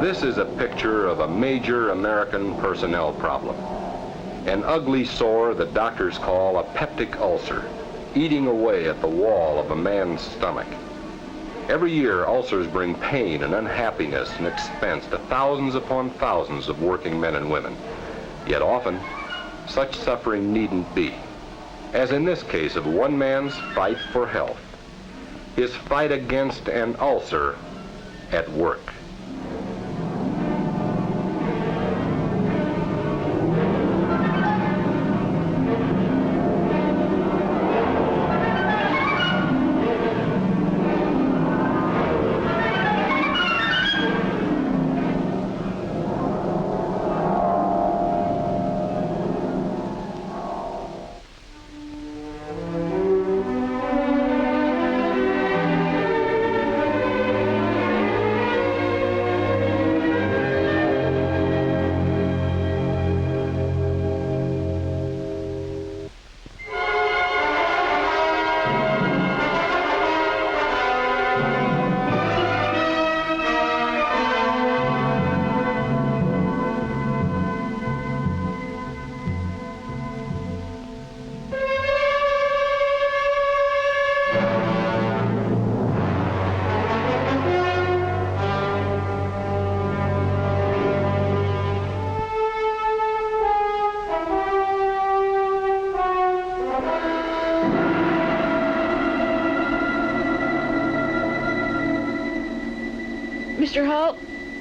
This is a picture of a major American personnel problem. An ugly sore that doctors call a peptic ulcer, eating away at the wall of a man's stomach. Every year, ulcers bring pain and unhappiness and expense to thousands upon thousands of working men and women. Yet often, such suffering needn't be. As in this case of one man's fight for health, his fight against an ulcer at work. Mr. Hull,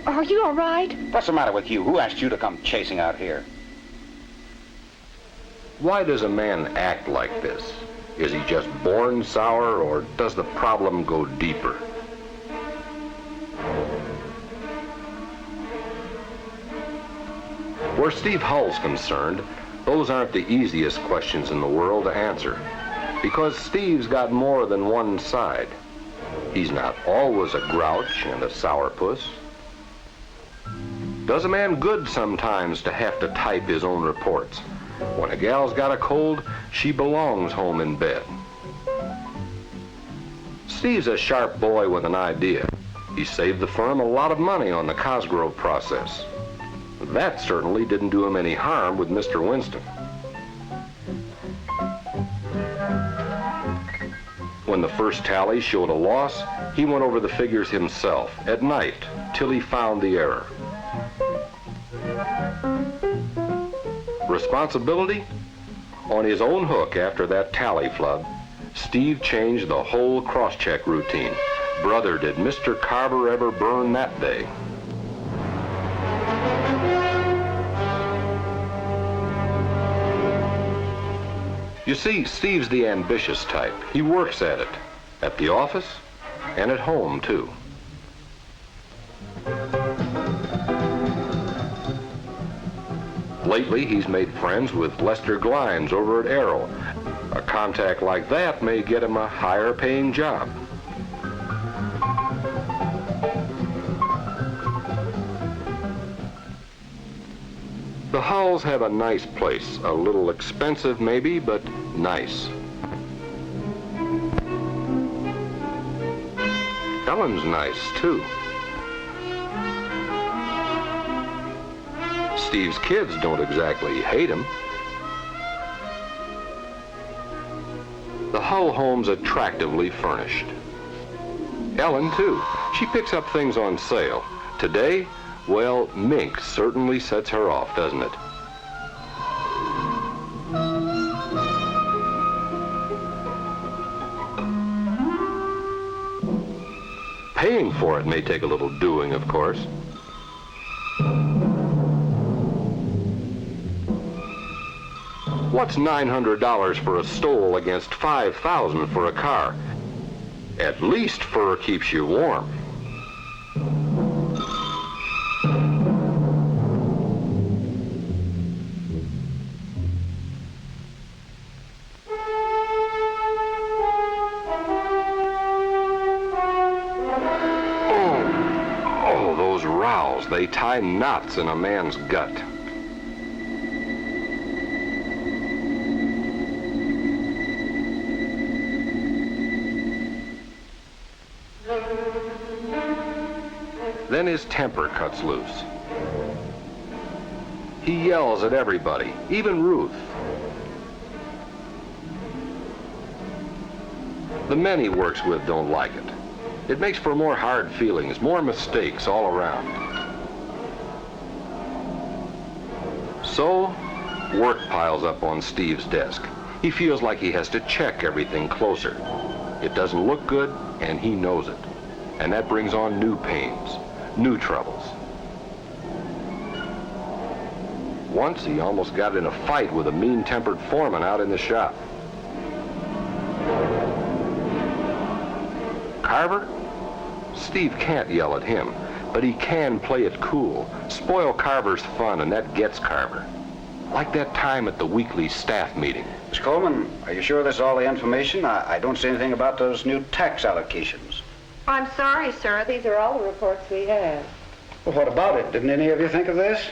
are you all right? What's the matter with you? Who asked you to come chasing out here? Why does a man act like this? Is he just born sour, or does the problem go deeper? Where Steve Hull's concerned, those aren't the easiest questions in the world to answer, because Steve's got more than one side. He's not always a grouch and a sourpuss. Does a man good sometimes to have to type his own reports? When a gal's got a cold, she belongs home in bed. Steve's a sharp boy with an idea. He saved the firm a lot of money on the Cosgrove process. That certainly didn't do him any harm with Mr. Winston. When the first tally showed a loss, he went over the figures himself at night till he found the error. Responsibility? On his own hook after that tally flub, Steve changed the whole cross-check routine. Brother, did Mr. Carver ever burn that day. You see, Steve's the ambitious type. He works at it, at the office and at home, too. Lately, he's made friends with Lester Glines over at Arrow. A contact like that may get him a higher paying job. The Hulls have a nice place, a little expensive maybe, but nice. Ellen's nice, too. Steve's kids don't exactly hate him. The Hull home's attractively furnished. Ellen, too. She picks up things on sale. Today, well, mink certainly sets her off, doesn't it? Paying for it may take a little doing, of course. What's $900 for a stole against $5,000 for a car? At least fur keeps you warm. Oh, those rowels, they tie knots in a man's gut. Then his temper cuts loose. He yells at everybody, even Ruth. The men he works with don't like it. It makes for more hard feelings, more mistakes all around. So, work piles up on Steve's desk. He feels like he has to check everything closer. It doesn't look good, and he knows it. And that brings on new pains, new troubles. Once he almost got in a fight with a mean-tempered foreman out in the shop. Carver? Steve can't yell at him, but he can play it cool, spoil Carver's fun, and that gets Carver. Like that time at the weekly staff meeting. Miss Coleman, are you sure this is all the information? I don't see anything about those new tax allocations. I'm sorry, sir. These are all the reports we have. Well, what about it? Didn't any of you think of this?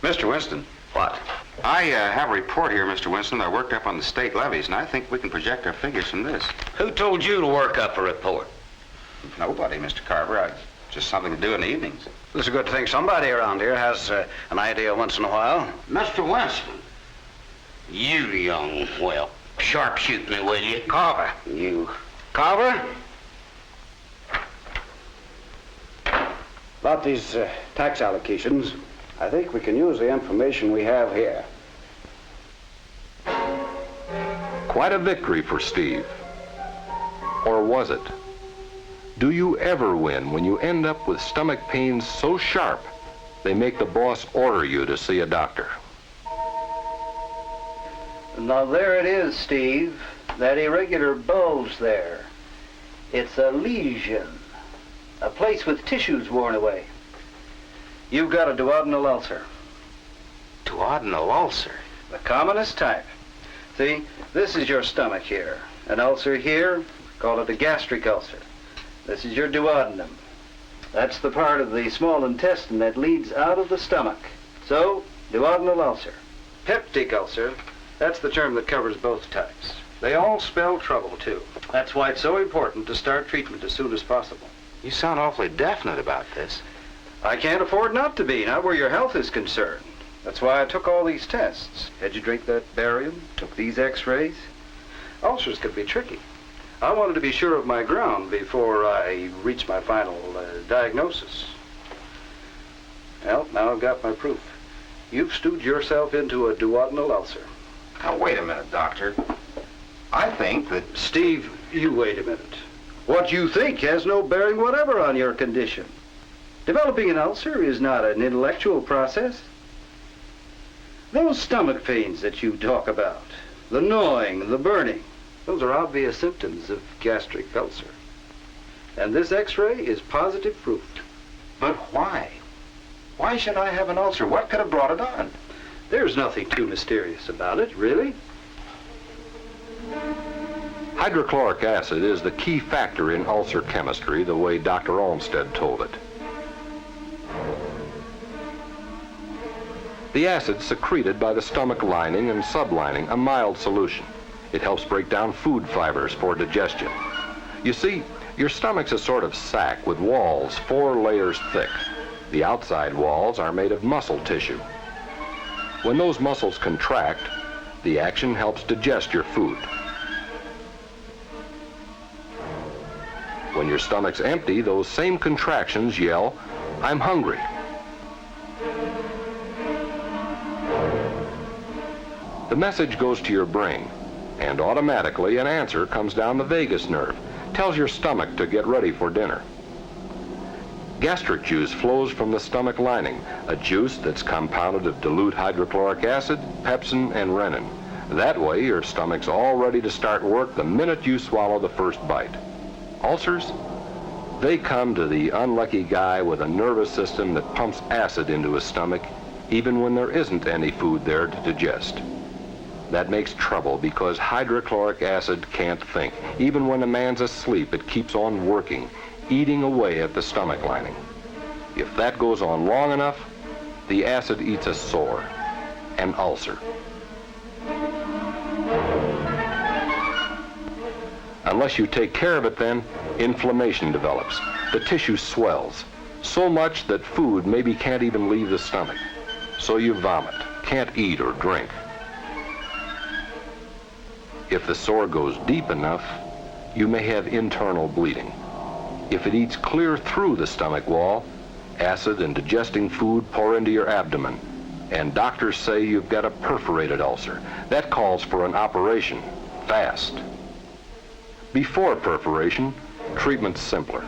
Mr. Winston. What? I have a report here, Mr. Winston. I worked up on the state levies, and I think we can project our figures from this. Who told you to work up a report? Nobody, Mr. Carver. Just something to do in the evenings. It's a good thing somebody around here has an idea once in a while. Mr. Winston. You young, well, sharpshoot me, will you? Carver. You. Carver? About these tax allocations, I think we can use the information we have here. Quite a victory for Steve. Or was it? Do you ever win when you end up with stomach pains so sharp they make the boss order you to see a doctor? Now there it is, Steve. That irregular bulge there. It's a lesion. A place with tissues worn away. You've got a duodenal ulcer. Duodenal ulcer? The commonest type. See, this is your stomach here. An ulcer here, call it a gastric ulcer. This is your duodenum. That's the part of the small intestine that leads out of the stomach. So, duodenal ulcer. Peptic ulcer, that's the term that covers both types. They all spell trouble, too. That's why it's so important to start treatment as soon as possible. You sound awfully definite about this. I can't afford not to be, not where your health is concerned. That's why I took all these tests. Had you drink that barium, took these x-rays. Ulcers can be tricky. I wanted to be sure of my ground before I reached my final diagnosis. Well, now I've got my proof. You've stewed yourself into a duodenal ulcer. Now, wait a minute, Doctor. I think that... Steve, you wait a minute. What you think has no bearing whatever on your condition. Developing an ulcer is not an intellectual process. Those stomach pains that you talk about, the gnawing, the burning, those are obvious symptoms of gastric ulcer. And this x-ray is positive proof. But why? Why should I have an ulcer? What could have brought it on? There's nothing too mysterious about it, really. Hydrochloric acid is the key factor in ulcer chemistry, the way Dr. Olmsted told it. The acid's secreted by the stomach lining and sublining, a mild solution. It helps break down food fibers for digestion. You see, your stomach's a sort of sack with walls 4 layers thick. The outside walls are made of muscle tissue. When those muscles contract, the action helps digest your food. When your stomach's empty, those same contractions yell, "I'm hungry." The message goes to your brain, and automatically an answer comes down the vagus nerve, tells your stomach to get ready for dinner. Gastric juice flows from the stomach lining, a juice that's compounded of dilute hydrochloric acid, pepsin, and renin. That way, your stomach's all ready to start work the minute you swallow the first bite. Ulcers? They come to the unlucky guy with a nervous system that pumps acid into his stomach, even when there isn't any food there to digest. That makes trouble because hydrochloric acid can't think. Even when a man's asleep, it keeps on working, eating away at the stomach lining. If that goes on long enough, the acid eats a sore, an ulcer. Unless you take care of it then, inflammation develops. The tissue swells. So much that food maybe can't even leave the stomach. So you vomit, can't eat or drink. If the sore goes deep enough, you may have internal bleeding. If it eats clear through the stomach wall, acid and digesting food pour into your abdomen, and doctors say you've got a perforated ulcer. That calls for an operation, fast. Before perforation, treatment's simpler.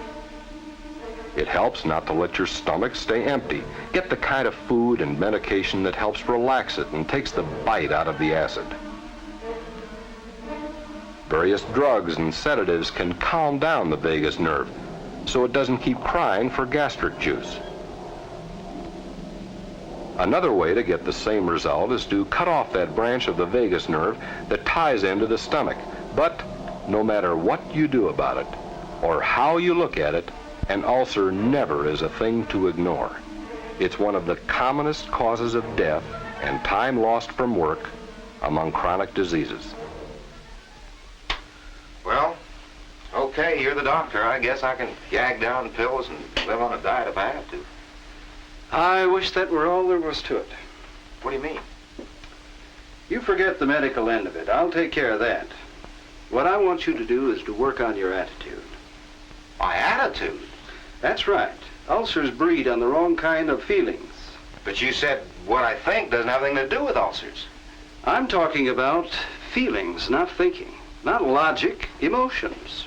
It helps not to let your stomach stay empty. Get the kind of food and medication that helps relax it and takes the bite out of the acid. Various drugs and sedatives can calm down the vagus nerve so it doesn't keep crying for gastric juice. Another way to get the same result is to cut off that branch of the vagus nerve that ties into the stomach. But no matter what you do about it or how you look at it, an ulcer never is a thing to ignore. It's one of the commonest causes of death and time lost from work among chronic diseases. Well, okay, you're the doctor. I guess I can gag down pills and live on a diet if I have to. I wish that were all there was to it. What do you mean? You forget the medical end of it. I'll take care of that. What I want you to do is to work on your attitude. My attitude? That's right. Ulcers breed on the wrong kind of feelings. But you said what I think doesn't have anything to do with ulcers. I'm talking about feelings, not thinking. Not logic, emotions.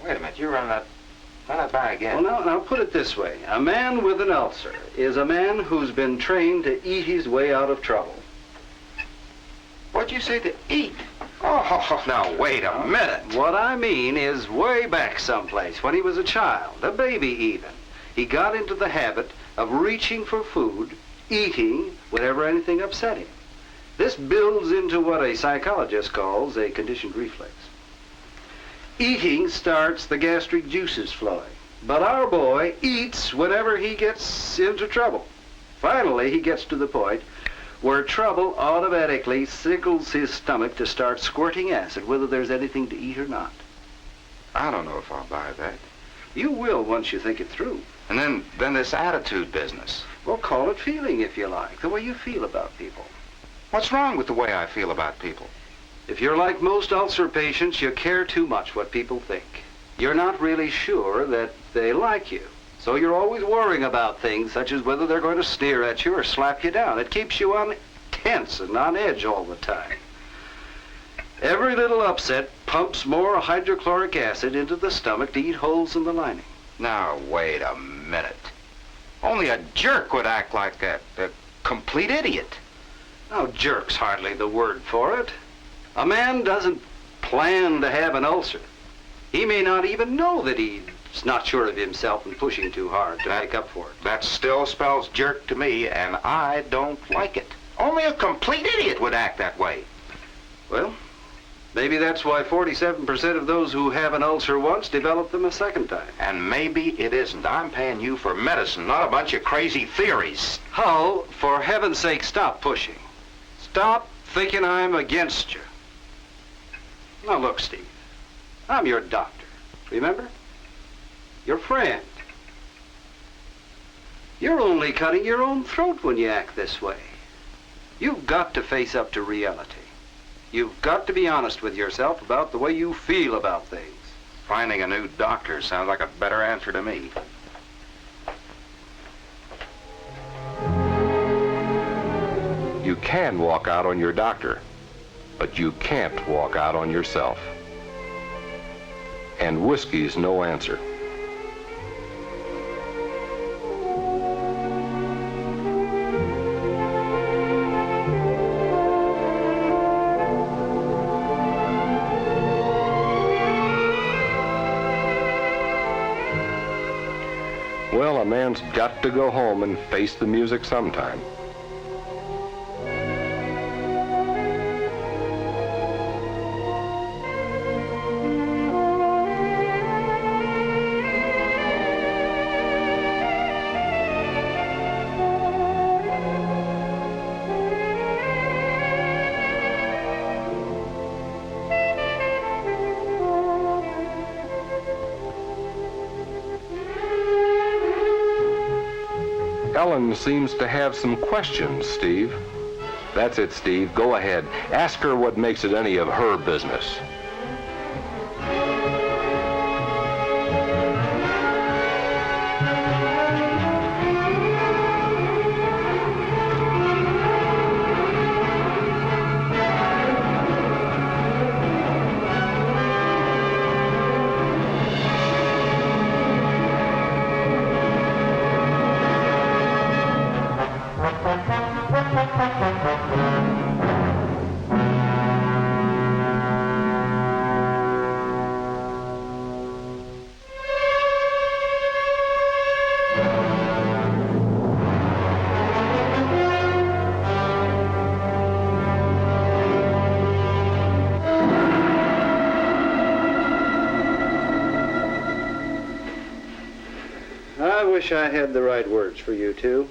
Wait a minute, you're running that by again. Well, now put it this way. A man with an ulcer is a man who's been trained to eat his way out of trouble. What'd you say, to eat? Oh, now wait a minute. What I mean is way back someplace, when he was a child, a baby even, he got into the habit of reaching for food, eating whenever anything upset him. This builds into what a psychologist calls a conditioned reflex. Eating starts the gastric juices flowing, but our boy eats whenever he gets into trouble. Finally, he gets to the point where trouble automatically signals his stomach to start squirting acid, whether there's anything to eat or not. I don't know if I'll buy that. You will once you think it through. And then this attitude business. Well, call it feeling if you like, the way you feel about people. What's wrong with the way I feel about people? If you're like most ulcer patients, you care too much what people think. You're not really sure that they like you. So you're always worrying about things such as whether they're going to sneer at you or slap you down. It keeps you on tense and on edge all the time. Every little upset pumps more hydrochloric acid into the stomach to eat holes in the lining. Now, wait a minute. Only a jerk would act like that. A complete idiot. Now, jerk's hardly the word for it. A man doesn't plan to have an ulcer. He may not even know that he's not sure of himself and pushing too hard to make up for it. That still spells jerk to me, and I don't like it. Only a complete idiot would act that way. Well, maybe that's why 47% of those who have an ulcer once develop them a second time. And maybe it isn't. I'm paying you for medicine, not a bunch of crazy theories. Hull, for heaven's sake, stop pushing. Stop thinking I'm against you. Now look, Steve, I'm your doctor, remember? Your friend. You're only cutting your own throat when you act this way. You've got to face up to reality. You've got to be honest with yourself about the way you feel about things. Finding a new doctor sounds like a better answer to me. You can walk out on your doctor, but you can't walk out on yourself. And whiskey's no answer. Well, a man's got to go home and face the music sometime. Ellen seems to have some questions, Steve. That's it, Steve. Go ahead. Ask her what makes it any of her business. I wish I had the right words for you two,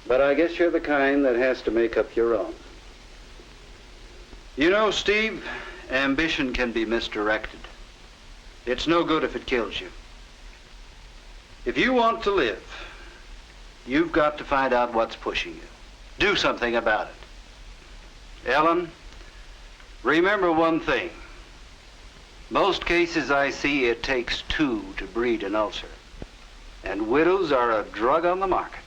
but I guess you're the kind that has to make up your own. You know, Steve, ambition can be misdirected. It's no good if it kills you. If you want to live, you've got to find out what's pushing you. Do something about it. Ellen, remember one thing. Most cases I see, it takes two to breed an ulcer. And widows are a drug on the market.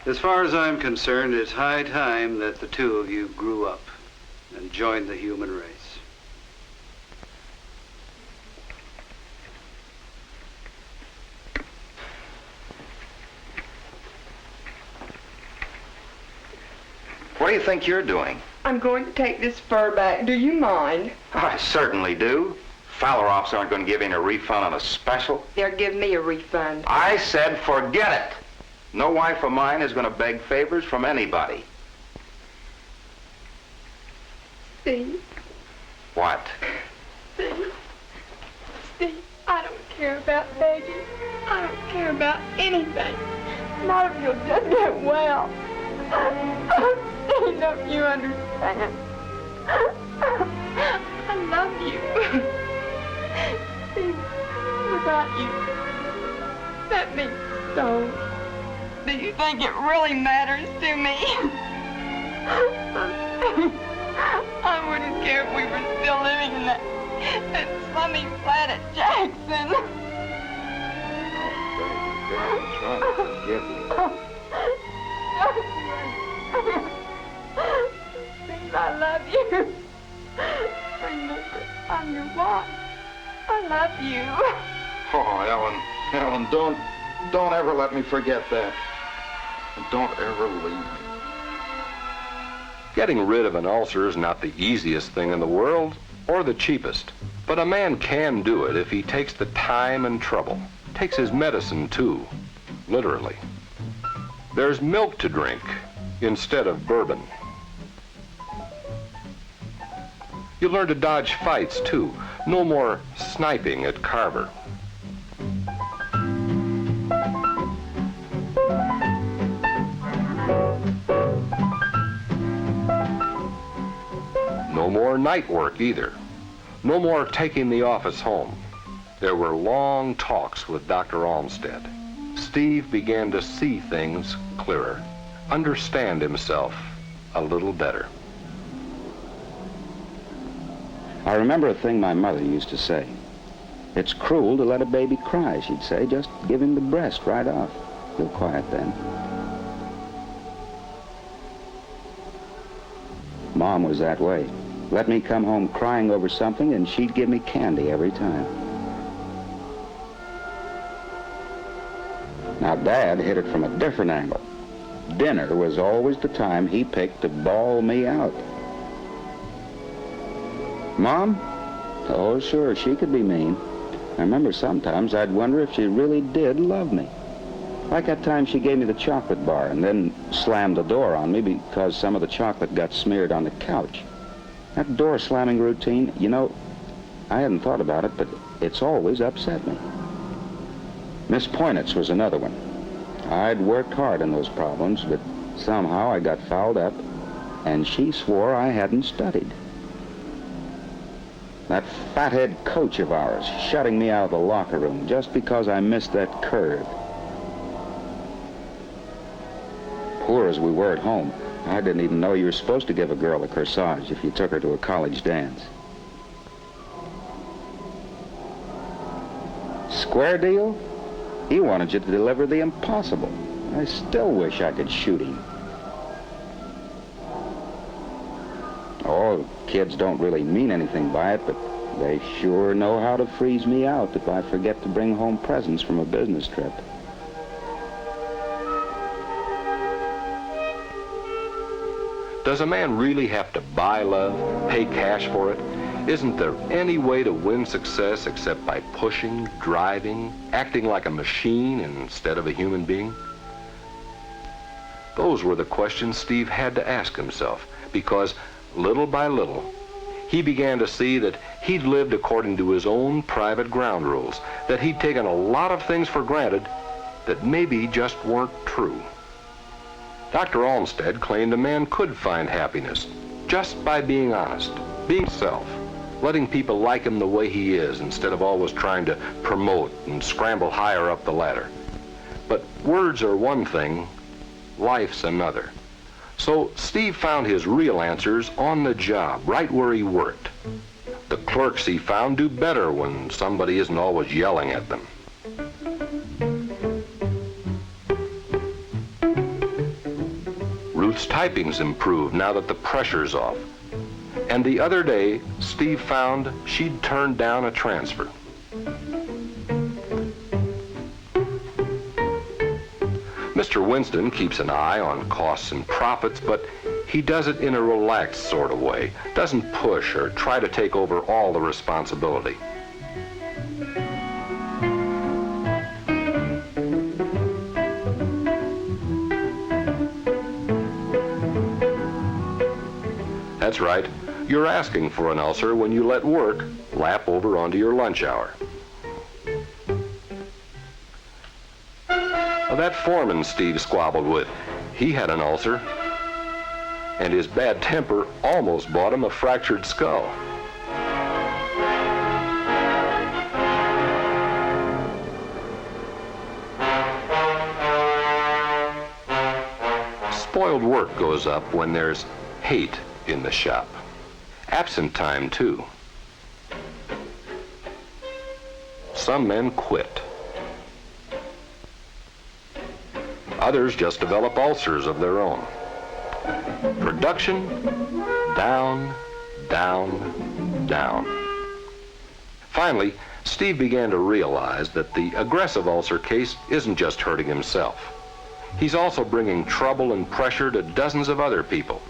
As far as I'm concerned, it's high time that the two of you grew up and joined the human race. What do you think you're doing? I'm going to take this fur back. Do you mind? I certainly do. Fowler-offs aren't going to give you a refund on a special. They'll give me a refund. I said forget it. No wife of mine is going to beg favors from anybody. Steve. What? Steve, I don't care about begging. I don't care about anything. Not if you'll just get well. Steve, don't you understand? I love you. Steve, without you, that means so. Do you think it really matters to me? I wouldn't care if we were still living in that slummy flat at Jackson. Try to forgive me. Steve, I love you. Remember, I'm your wife. I love you. Oh, Ellen, don't ever let me forget that. And don't ever leave me. Getting rid of an ulcer is not the easiest thing in the world, or the cheapest. But a man can do it if he takes the time and trouble. Takes his medicine, too. Literally. There's milk to drink instead of bourbon. You learn to dodge fights, too. No more sniping at Carver. No more night work, either. No more taking the office home. There were long talks with Dr. Olmsted. Steve began to see things clearer, understand himself a little better. I remember a thing my mother used to say. It's cruel to let a baby cry, she'd say. Just give him the breast right off. He'll quiet then. Mom was that way. Let me come home crying over something and she'd give me candy every time. Now, Dad hit it from a different angle. Dinner was always the time he picked to bawl me out. Mom? Oh, sure, she could be mean. I remember sometimes I'd wonder if she really did love me. Like that time she gave me the chocolate bar and then slammed the door on me because some of the chocolate got smeared on the couch. That door slamming routine, you know, I hadn't thought about it, but it's always upset me. Miss Poynitz was another one. I'd worked hard on those problems, but somehow I got fouled up. and she swore I hadn't studied. That fathead coach of ours shutting me out of the locker room just because I missed that curve. Poor as we were at home, I didn't even know you were supposed to give a girl a corsage if you took her to a college dance. Square deal? He wanted you to deliver the impossible. I still wish I could shoot him. Oh, kids don't really mean anything by it, but they sure know how to freeze me out if I forget to bring home presents from a business trip. Does a man really have to buy love, pay cash for it? Isn't there any way to win success except by pushing, driving, acting like a machine instead of a human being? Those were the questions Steve had to ask himself, because little by little, he began to see that he'd lived according to his own private ground rules, that he'd taken a lot of things for granted that maybe just weren't true. Dr. Olmsted claimed a man could find happiness just by being honest, being self, letting people like him the way he is instead of always trying to promote and scramble higher up the ladder. But words are one thing, life's another. So Steve found his real answers on the job, right where he worked. The clerks he found do better when somebody isn't always yelling at them. Ruth's typing's improved now that the pressure's off. And the other day, Steve found she'd turned down a transfer. Mr. Winston keeps an eye on costs and profits, but he does it in a relaxed sort of way, doesn't push or try to take over all the responsibility. That's right. You're asking for an ulcer when you let work lap over onto your lunch hour. That foreman Steve squabbled with, he had an ulcer, and his bad temper almost bought him a fractured skull. Spoiled work goes up when there's hate in the shop. Absent time, too. Some men quit. Others just develop ulcers of their own. Production, down, down, down. Finally, Steve began to realize that the aggressive ulcer case isn't just hurting himself. He's also bringing trouble and pressure to dozens of other people.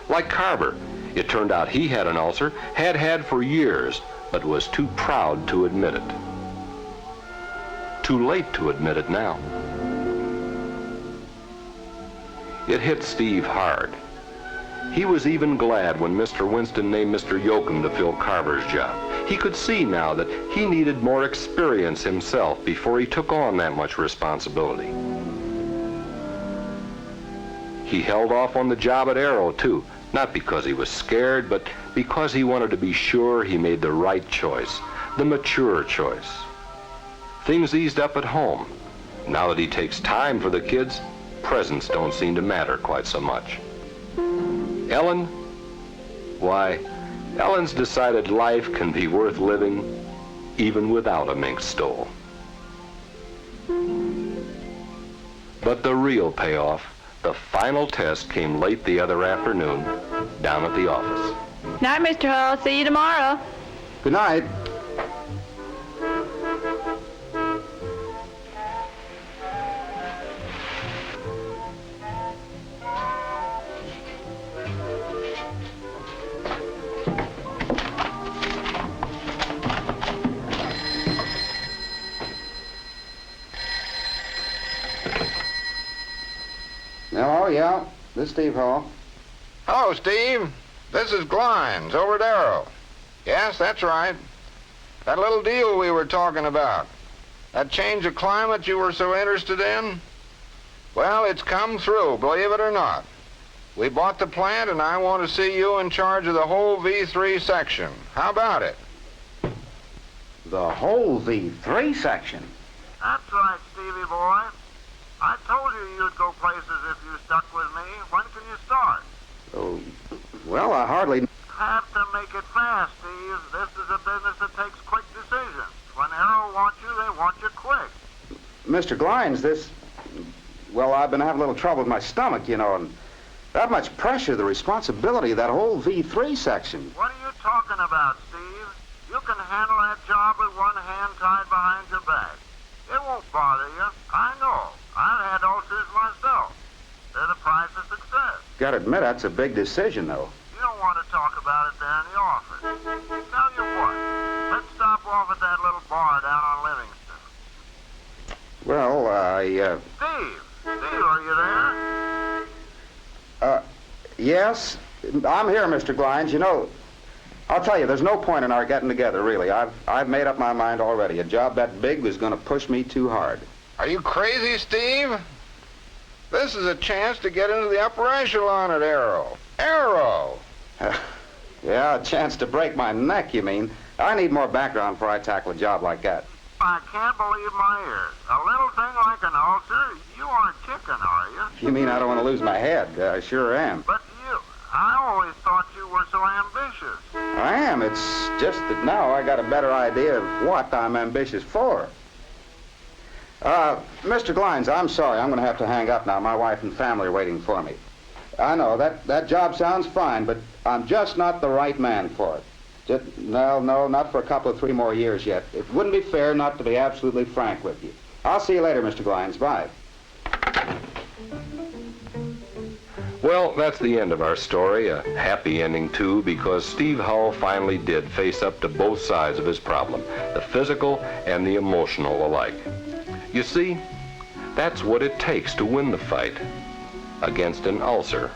Like Carver, it turned out he had an ulcer, had had for years, but was too proud to admit it. Too late to admit it now. It hit Steve hard. He was even glad when Mr. Winston named Mr. Yoakum to fill Carver's job. He could see now that he needed more experience himself before he took on that much responsibility. He held off on the job at Arrow, too, not because he was scared, but because he wanted to be sure he made the right choice, the mature choice. Things eased up at home. Now that he takes time for the kids, presents don't seem to matter quite so much. Ellen? Why, Ellen's decided life can be worth living even without a mink stole. But the real payoff, the final test, came late the other afternoon down at the office. Night, Mr. Hall. See you tomorrow. Good night. Oh, yeah, this is Steve Hall. Hello, Steve. This is Glines over at Arrow. Yes, that's right. That little deal we were talking about. That change of climate you were so interested in? Well, it's come through, believe it or not. We bought the plant, and I want to see you in charge of the whole V3 section. How about it? The whole V3 section? That's right, Stevie boy. I told you you'd go places if you stuck with me. When can you start? Oh, well, I hardly... Have to make it fast, Steve. This is a business that takes quick decisions. When Arrow wants you, they want you quick. Mr. Glines, this... Well, I've been having a little trouble with my stomach, you know, and that much pressure, the responsibility of that whole V3 section. What are you talking about, Steve? You can handle that job with one hand tied behind your back. It won't bother you. I know. I've had ulcers myself. They're the price of success. Gotta admit, that's a big decision, though. You don't want to talk about it there in the office. Tell you what, let's stop off at that little bar down on Livingston. Well, Steve, are you there? Yes, I'm here, Mr. Glines. You know, I'll tell you, there's no point in our getting together, really. I've made up my mind already. A job that big was going to push me too hard. Are you crazy, Steve? This is a chance to get into the upper echelon at Arrow. Arrow! Yeah, a chance to break my neck, you mean? I need more background before I tackle a job like that. I can't believe my ears. A little thing like an ulcer? You aren't chicken, are you? You mean I don't want to lose my head? I sure am. But I always thought you were so ambitious. I am. It's just that now I got a better idea of what I'm ambitious for. Mr. Glines, I'm sorry. I'm going to have to hang up now. My wife and family are waiting for me. I know, that job sounds fine, but I'm just not the right man for it. No, not for a couple of 3 more years yet. It wouldn't be fair not to be absolutely frank with you. I'll see you later, Mr. Glines. Bye. Well, that's the end of our story. A happy ending, too, because Steve Hull finally did face up to both sides of his problem, the physical and the emotional alike. You see, that's what it takes to win the fight against an ulcer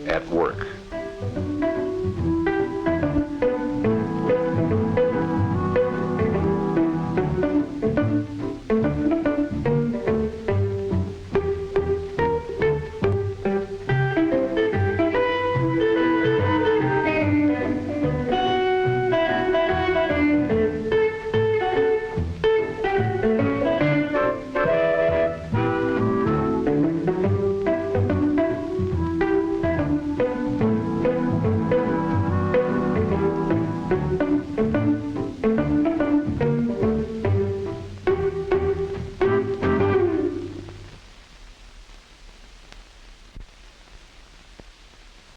at work.